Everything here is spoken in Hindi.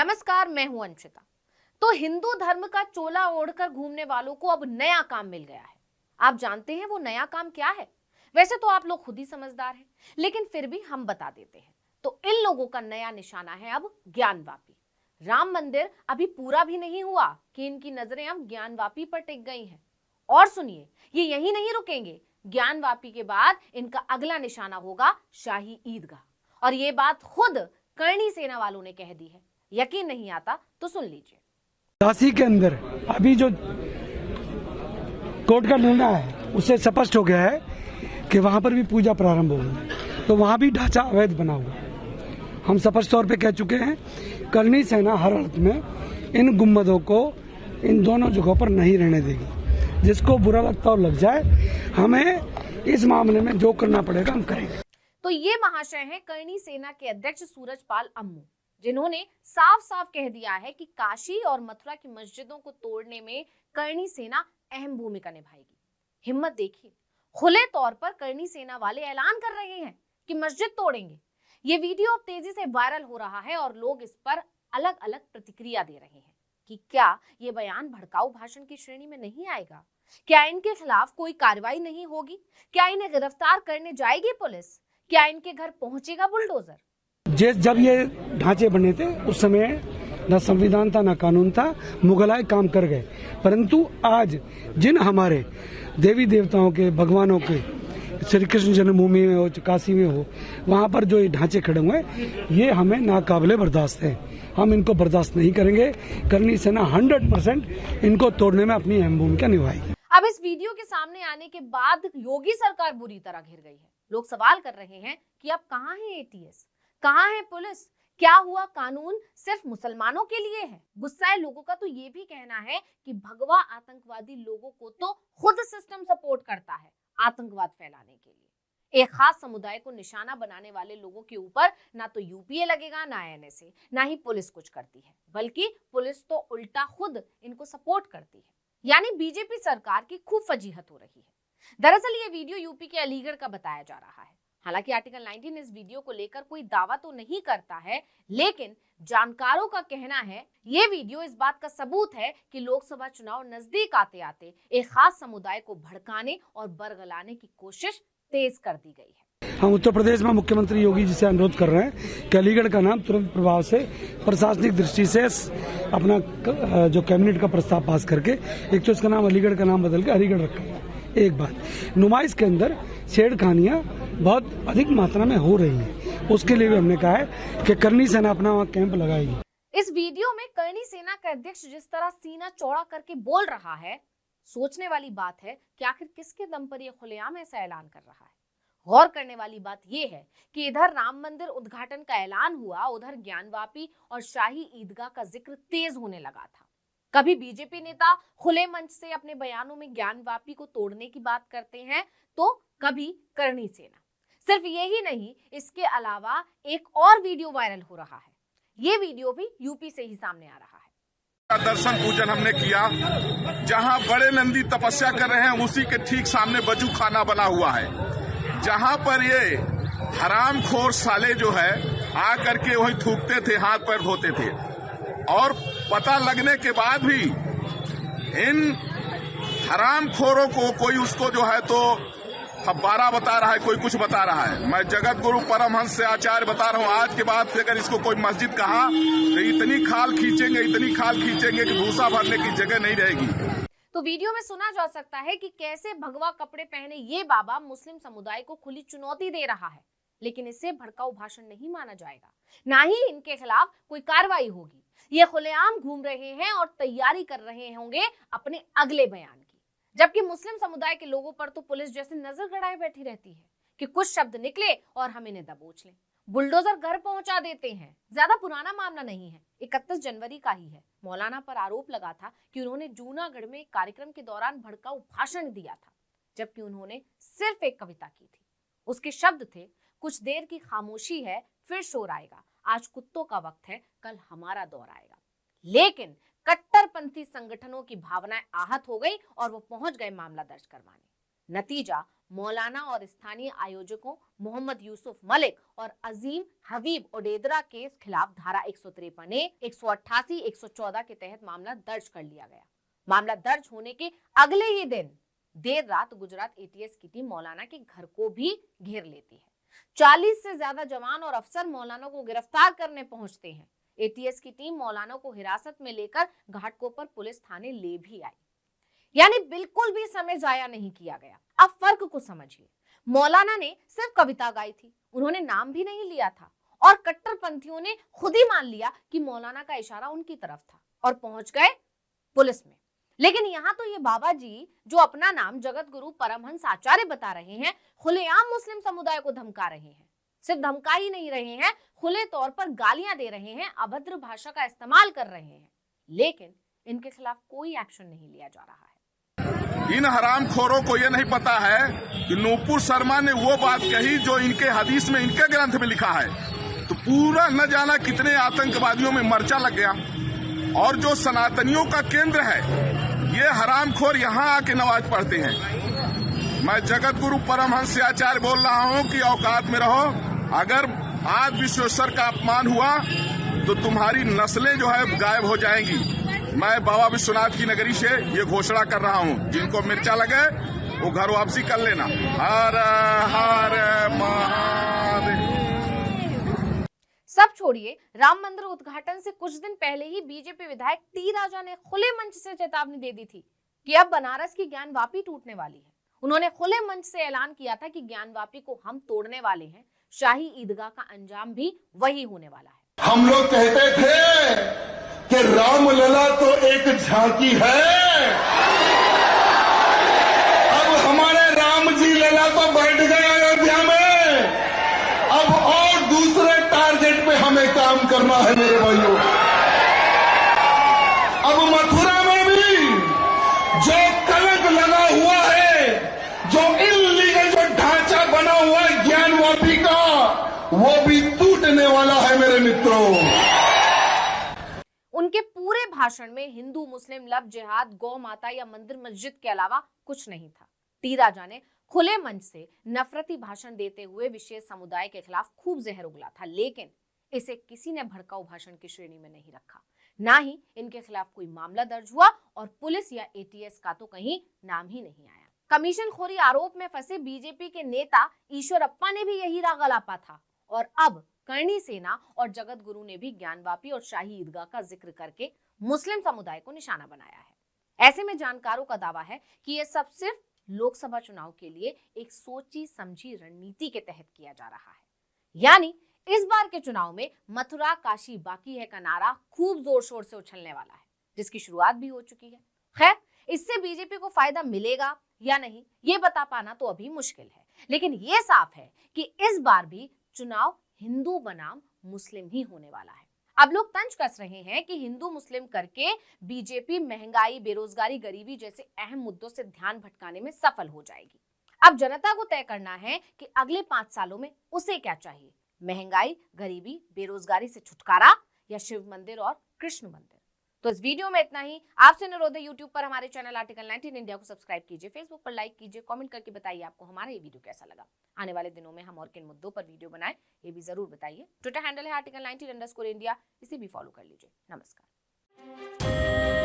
नमस्कार, मैं हूं अंशिता। तो हिंदू धर्म का चोला ओढ़कर घूमने वालों को अब नया काम मिल गया है। आप जानते हैं वो नया काम क्या है? वैसे तो आप लोग खुद ही समझदार हैं, लेकिन फिर भी हम बता देते हैं। तो इन लोगों का नया निशाना है अब ज्ञानवापी। राम मंदिर अभी पूरा भी नहीं हुआ कि इनकी नजरें अब ज्ञानवापी पर टिक गई हैं। और सुनिए, ये यही नहीं रुकेंगे। ज्ञानवापी के बाद इनका अगला निशाना होगा शाही ईदगाह। और ये बात खुद करणी सेना वालों ने कह दी है। यकीन नहीं आता तो सुन लीजिए। काशी के अंदर अभी जो कोर्ट का निर्णय है उससे स्पष्ट हो गया है कि वहां पर भी पूजा प्रारंभ होगी, तो वहां भी ढांचा अवैध बना हुआ। हम स्पष्ट तौर पे कह चुके हैं, करणी सेना हर अर्थ में इन गुम्बदों को इन दोनों जगहों पर नहीं रहने देगी। जिसको बुरा लगता और लग जाए, हमें इस मामले में जो करना पड़ेगा हम करेंगे। तो ये महाशय हैं करणी सेना के अध्यक्ष सूरजपाल अम्मू, जिन्होंने साफ साफ कह दिया है कि काशी और मथुरा की मस्जिदों को तोड़ने में करणी सेना अहम भूमिका निभाएगी। हिम्मत देखिए, खुले तौर पर करणी सेना वाले ऐलान कर रहे हैं कि मस्जिद तोड़ेंगे। ये वीडियो अब तेजी से वायरल हो रहा है और लोग इस पर अलग अलग प्रतिक्रिया दे रहे हैं कि क्या ये बयान भड़काऊ भाषण की श्रेणी में नहीं आएगा? क्या इनके खिलाफ कोई कार्रवाई नहीं होगी? क्या इन्हें गिरफ्तार करने जाएगी पुलिस? क्या इनके घर पहुंचेगा बुलडोजर? जब ये ढांचे बने थे उस समय न संविधान था न कानून था, मुगलाए काम कर गए। परंतु आज जिन हमारे देवी देवताओं के, भगवानों के, श्री कृष्ण जन्मभूमि में हो, काशी में हो, वहां पर जो ये ढांचे खड़े हुए हैं, ये हमें नाकाबिले बर्दाश्त है। हम इनको बर्दाश्त नहीं करेंगे। करणी सेना 100% इनको तोड़ने में अपनी अहम भूमिका निभाएगी। अब इस वीडियो के सामने आने के बाद योगी सरकार बुरी तरह घिर गई है। लोग सवाल कर रहे हैं कि अब कहां है एटीएस, कहां है पुलिस? क्या हुआ कानून सिर्फ मुसलमानों के लिए है? गुस्साए लोगों का तो ये भी कहना है कि भगवा आतंकवादी लोगों को तो खुद सिस्टम सपोर्ट करता है आतंकवाद फैलाने के लिए। एक खास समुदाय को निशाना बनाने वाले लोगों के ऊपर ना तो यूपीए लगेगा, ना एनएसए, ना ही पुलिस कुछ करती है, बल्कि पुलिस तो उल्टा खुद इनको सपोर्ट करती है। यानी बीजेपी सरकार की खूब फजीहत हो रही है। दरअसल ये वीडियो यूपी के अलीगढ़ का बताया जा रहा है। हालांकि आर्टिकल 19 इस वीडियो को लेकर कोई दावा तो नहीं करता है, लेकिन जानकारों का कहना है ये वीडियो इस बात का सबूत है कि लोकसभा चुनाव नजदीक आते आते एक खास समुदाय को भड़काने और बरगलाने की कोशिश तेज कर दी गई है। हम उत्तर प्रदेश में मुख्यमंत्री योगी जी से अनुरोध कर रहे हैं कि अलीगढ़ का नाम तुरंत प्रभाव से प्रशासनिक दृष्टि से अपना जो कैबिनेट का प्रस्ताव पास करके एक तो इसका नाम अलीगढ़ का नाम बदल के हरिगढ़ रखा। एक बात, नुमाइश के अंदर छेड़खानियां बहुत अधिक मात्रा में हो रही हैं, उसके लिए भी हमने कहा है कि करणी सेना अपना वहाँ कैंप लगाएगी। इस वीडियो में करणी सेना का अध्यक्ष जिस तरह सीना चौड़ा करके बोल रहा है, सोचने वाली बात है कि आखिर किसके दम पर यह खुलेआम ऐसा ऐलान कर रहा है। गौर करने वाली बात यह है कि इधर राम मंदिर उद्घाटन का ऐलान हुआ, उधर ज्ञानवापी और शाही ईदगाह का जिक्र तेज होने लगा था। कभी बीजेपी नेता खुले मंच से अपने बयानों में ज्ञानवापी को तोड़ने की बात करते हैं, तो कभी करणी सेना। सिर्फ यही नहीं, इसके अलावा एक और वीडियो वायरल हो रहा है। ये वीडियो भी यूपी से ही सामने आ रहा है। दर्शन पूजन हमने किया, जहां बड़े नंदी तपस्या कर रहे हैं उसी के ठीक सामने बजू खाना बना हुआ है, जहां पर ये हरामखोर साले जो है आ करके वही थूकते थे, हाथ पैर धोते थे। और पता लगने के बाद भी इन हरामखोरों को कोई उसको जो है तो फब्बारा बता रहा है, कोई कुछ बता रहा है। मैं जगत गुरु परमहंस से आचार्य बता रहा हूं, आज के बाद से अगर इसको कोई मस्जिद कहा तो इतनी खाल खींचेंगे कि भूसा भरने की जगह नहीं रहेगी। तो वीडियो में सुना जा सकता है कि कैसे भगवा कपड़े पहने ये बाबा मुस्लिम समुदाय को खुली चुनौती दे रहा है, लेकिन इसे भड़काऊ भाषण नहीं माना जाएगा, ना ही इनके खिलाफ कोई कार्रवाई होगी। ये खुलेआम घूम रहे हैं और तैयारी कर रहे होंगे अपने अगले बयान की, जबकि मुस्लिम समुदाय के लोगों पर तो पुलिस जैसे नजर गड़ाए बैठी रहती है कि कुछ शब्द निकले और हम इन्हें दबोच लें। बुलडोजर घर पहुंचा देते हैं। ज्यादा पुराना मामला नहीं है, 31 जनवरी का ही है। मौलाना पर आरोप लगा था कि उन्होंने जूनागढ़ में एक कार्यक्रम के दौरान भड़काऊ भाषण दिया था, जबकि उन्होंने सिर्फ एक कविता की थी। उसके शब्द थे, कुछ देर की खामोशी है, फिर शोर आएगा, आज कुत्तों का वक्त है, कल हमारा दौर आएगा। लेकिन कट्टरपंथी संगठनों की भावनाएं आहत हो गई और वो पहुंच गए मामला दर्ज करवाने। नतीजा, मौलाना और स्थानीय आयोजकों मोहम्मद यूसुफ मलिक और अजीम हबीब ओडेदरा के खिलाफ धारा 153 ए, 188, 114 के तहत मामला दर्ज कर लिया गया। मामला दर्ज होने के अगले ही दिन देर रात गुजरात एटीएस की टीम मौलाना के घर को भी घेर लेती है। 40 से ज्यादा जवान और अफसर मौलाना को गिरफ्तार करने पहुंचते हैं। एटीएस की टीम मौलाना को हिरासत में लेकर घाटकोपर पुलिस थाने ले भी आई। यानी बिल्कुल भी समय जाया नहीं किया गया। अब फर्क को समझिए, मौलाना ने सिर्फ कविता गाई थी, उन्होंने नाम भी नहीं लिया था और कट्टरपंथियों ने खुद ही मान लिया कि मौलाना का इशारा उनकी तरफ था और पहुंच गए पुलिस में। लेकिन यहाँ तो ये बाबा जी जो अपना नाम जगत गुरु परमहंस आचार्य बता रहे हैं, खुलेआम मुस्लिम समुदाय को धमका रहे हैं। सिर्फ धमका ही नहीं रहे हैं, खुले तौर पर गालियां दे रहे हैं, अभद्र भाषा का इस्तेमाल कर रहे हैं, लेकिन इनके खिलाफ कोई एक्शन नहीं लिया जा रहा है। इन हरामखोरों को यह नहीं पता है कि नूपुर शर्मा ने वो बात कही जो इनके हदीस में, इनके ग्रंथ में लिखा है। तो पूरा न जाना कितने आतंकवादियों में मर्चा लग गया। और जो सनातनियों का केंद्र है, ये हरामखोर यहाँ आके नमाज पढ़ते हैं। मैं जगत गुरु परमहंस आचार्य बोल रहा हूँ कि औकात में रहो। अगर आज विश्वेश्वर का अपमान हुआ तो तुम्हारी नस्लें जो है गायब हो जाएंगी। मैं बाबा विश्वनाथ की नगरी से ये घोषणा कर रहा हूँ, जिनको मिर्चा लगे वो घर वापसी कर लेना। हर हर महादेव। सब छोड़िए, राम मंदिर उद्घाटन से कुछ दिन पहले ही बीजेपी विधायक टी राजा ने खुले मंच से चेतावनी दे दी थी कि अब बनारस की ज्ञानवापी टूटने वाली है। उन्होंने खुले मंच से ऐलान किया था कि ज्ञानवापी को हम तोड़ने वाले हैं, शाही ईदगाह का अंजाम भी वही होने वाला है। हम लोग कहते थे कि रामलला तो एक झांकी है, अब हमारे राम जी लला तो बैठ गए अयोध्या में, अब और दूसरे टारगेट पे हमें काम करना है मेरे भाइयों। अब मथुरा में भी जो कलंक लगा हुआ है, जो इल्लीगल जो ढांचा बना हुआ है ज्ञानवापी का, वो भी टूटने वाला है मेरे मित्रों। उनके पूरे भाषण में हिंदू मुस्लिम लव जिहाद, गौ माता या मंदिर मस्जिद के अलावा कुछ नहीं था। टी राजा ने खुले मंच से नफरती भाषण देते हुए विशेष समुदाय के खिलाफ खूब जहर उगला था, लेकिन इसे किसी ने भड़काऊ भाषण की श्रेणी में नहीं रखा। ना ही इनके खिलाफ कोई मामला दर्ज हुआ और पुलिस या एटीएस का तो कहीं नाम ही नहीं आया। कमीशन खोरी आरोप में फंसे बीजेपी के नेता ईश्वरप्पा ने भी यही राग अलापा था और अब करणी सेना और जगत गुरु ने भी ज्ञानवापी और शाही ईदगाह का जिक्र करके मुस्लिम समुदाय को निशाना बनाया है। ऐसे में जानकारों का दावा है कि यह सब सिर्फ लोकसभा चुनाव के लिए एक सोची समझी रणनीति के तहत किया जा रहा है। यानी इस बार के चुनाव में मथुरा काशी बाकी है का नारा खूब जोर शोर से उछलने वाला है, जिसकी शुरुआत भी हो चुकी है। खैर, इससे बीजेपी को फायदा मिलेगा या नहीं, ये बता पाना तो अभी मुश्किल है, लेकिन ये साफ है कि इस बार भी चुनाव हिंदू बनाम मुस्लिम ही होने वाला है। अब लोग तंज कस रहे हैं कि हिंदू मुस्लिम करके बीजेपी महंगाई, बेरोजगारी, गरीबी जैसे अहम मुद्दों से ध्यान भटकाने में सफल हो जाएगी। अब जनता को तय करना है कि अगले 5 सालों में उसे क्या चाहिए, महंगाई, गरीबी, बेरोजगारी से छुटकारा या शिव मंदिर और कृष्ण मंदिर। तो इस वीडियो में इतना ही। आपसे अनुरोध है, यूट्यूब पर हमारे चैनल आर्टिकल 19 इंडिया को सब्सक्राइब कीजिए, फेसबुक पर लाइक कीजिए, कमेंट करके बताइए आपको हमारा ये वीडियो कैसा लगा। आने वाले दिनों में हम और किन मुद्दों पर वीडियो बनाएं, ये भी जरूर बताइए। ट्विटर हैंडल है article19_India, इसे भी फॉलो कर लीजिए। नमस्कार।